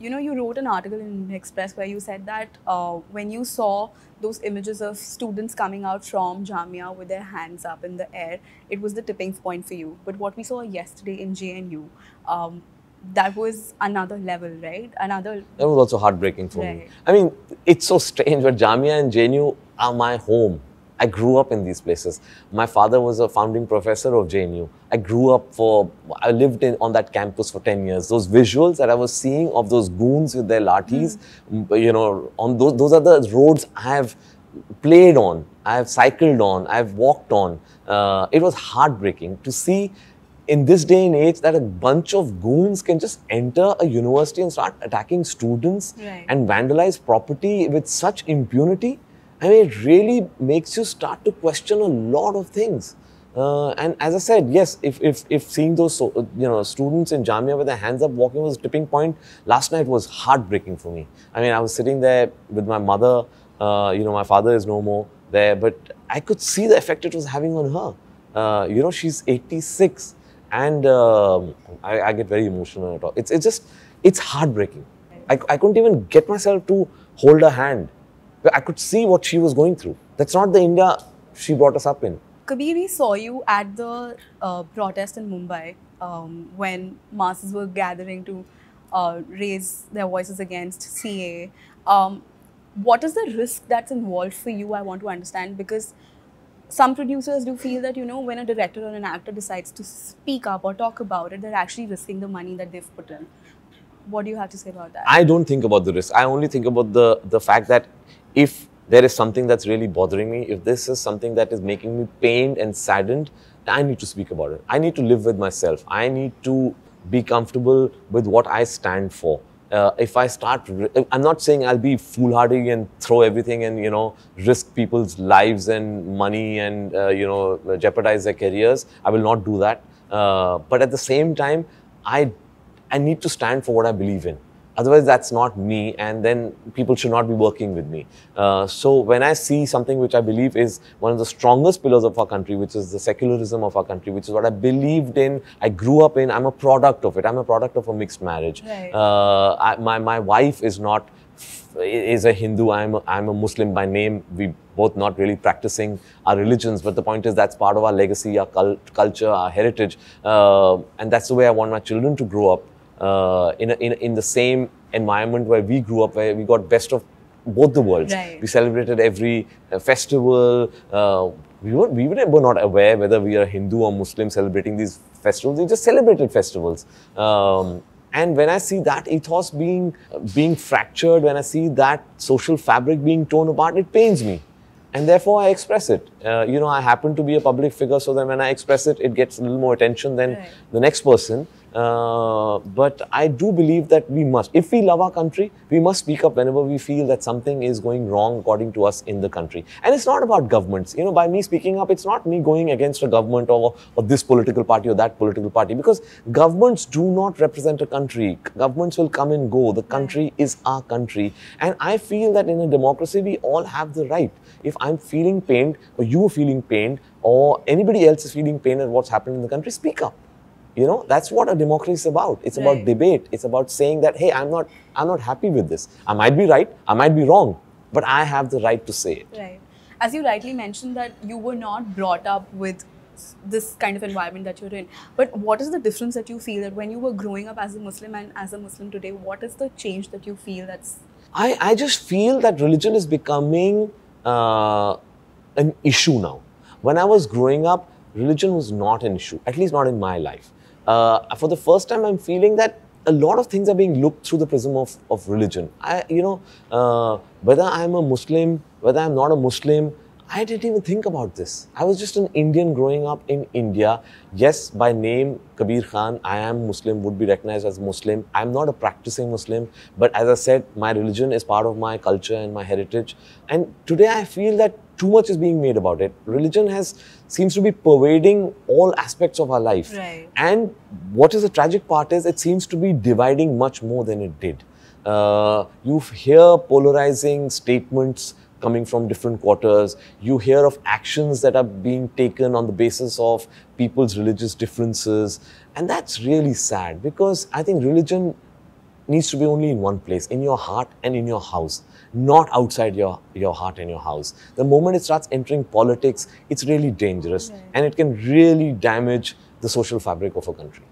you wrote an article in Express where you said that when you saw those images of students coming out from Jamia with their hands up in the air, it was the tipping point for you. But what we saw yesterday in JNU, that was another level, right? That was also heartbreaking for me. Right. I mean, it's so strange, but Jamia and JNU are my home. I grew up in these places. My father was a founding professor of JNU. I lived on that campus for 10 years. Those visuals that I was seeing of those goons with their lathis, on those are the roads I have played on, I have cycled on, I have walked on. It was heartbreaking to see in this day and age that a bunch of goons can just enter a university and start attacking students and vandalize property with such impunity. I mean, it really makes you start to question a lot of things. And as I said, yes, if seeing those students in Jamia with their hands up walking was a tipping point, last night was heartbreaking for me. I mean, I was sitting there with my mother. My father is no more there, but I could see the effect it was having on her. She's 86, and I get very emotional at all. It's heartbreaking. I couldn't even get myself to hold her hand. I could see what she was going through. That's not the India she brought us up in. Kabir, we saw you at the protest in Mumbai when masses were gathering to raise their voices against CA. What is the risk that's involved for you? I want to understand, because some producers do feel that, when a director or an actor decides to speak up or talk about it, they're actually risking the money that they've put in. What do you have to say about that? I don't think about the risk. I only think about the fact that if there is something that's really bothering me, if this is something that is making me pained and saddened, I need to speak about it. I need to live with myself. I need to be comfortable with what I stand for. If I start, I'm not saying I'll be foolhardy and throw everything and, risk people's lives and money and, jeopardize their careers. I will not do that. But at the same time, I need to stand for what I believe in. Otherwise, that's not me, and then people should not be working with me. So when I see something which I believe is one of the strongest pillars of our country, which is the secularism of our country, which is what I believed in, I grew up in, I'm a product of it. I'm a product of a mixed marriage. Right. My wife is a Hindu. I'm a Muslim by name. We both not really practicing our religions, but the point is that's part of our legacy, our culture, our heritage, and that's the way I want my children to grow up. In the same environment where we grew up, where we got best of both the worlds. Right. We celebrated every festival. We were not aware whether we are Hindu or Muslim celebrating these festivals. We just celebrated festivals. And when I see that ethos being fractured, when I see that social fabric being torn apart, it pains me. And therefore, I express it. I happen to be a public figure, so that when I express it, it gets a little more attention than the next person. But I do believe that we must, if we love our country, we must speak up whenever we feel that something is going wrong according to us in the country. And it's not about governments. By me speaking up, it's not me going against a government or this political party or that political party, because governments do not represent a country. Governments will come and go. The country is our country. And I feel that in a democracy, we all have the right. If I'm feeling pained, or you are feeling pained, or anybody else is feeling pain at what's happening in the country, speak up. That's what a democracy is about. It's about debate. It's about saying that, hey, I'm not happy with this. I might be right, I might be wrong, but I have the right to say it. Right. As you rightly mentioned that you were not brought up with this kind of environment that you're in. But what is the difference that you feel that when you were growing up as a Muslim and as a Muslim today, what is the change that you feel that's... I just feel that religion is becoming an issue now. When I was growing up, religion was not an issue, at least not in my life. For the first time, I'm feeling that a lot of things are being looked through the prism of religion. Whether I'm a Muslim, whether I'm not a Muslim, I didn't even think about this. I was just an Indian growing up in India. Yes, by name, Kabir Khan, I am Muslim, would be recognized as Muslim. I'm not a practicing Muslim, but as I said, my religion is part of my culture and my heritage. And today I feel that too much is being made about it. Religion seems to be pervading all aspects of our life. Right. And what is the tragic part is it seems to be dividing much more than it did. You hear polarizing statements coming from different quarters. You hear of actions that are being taken on the basis of people's religious differences. And that's really sad, because I think religion needs to be only in one place, in your heart and in your house, not outside your heart and your house. The moment it starts entering politics, it's really dangerous, Right. and it can really damage the social fabric of a country.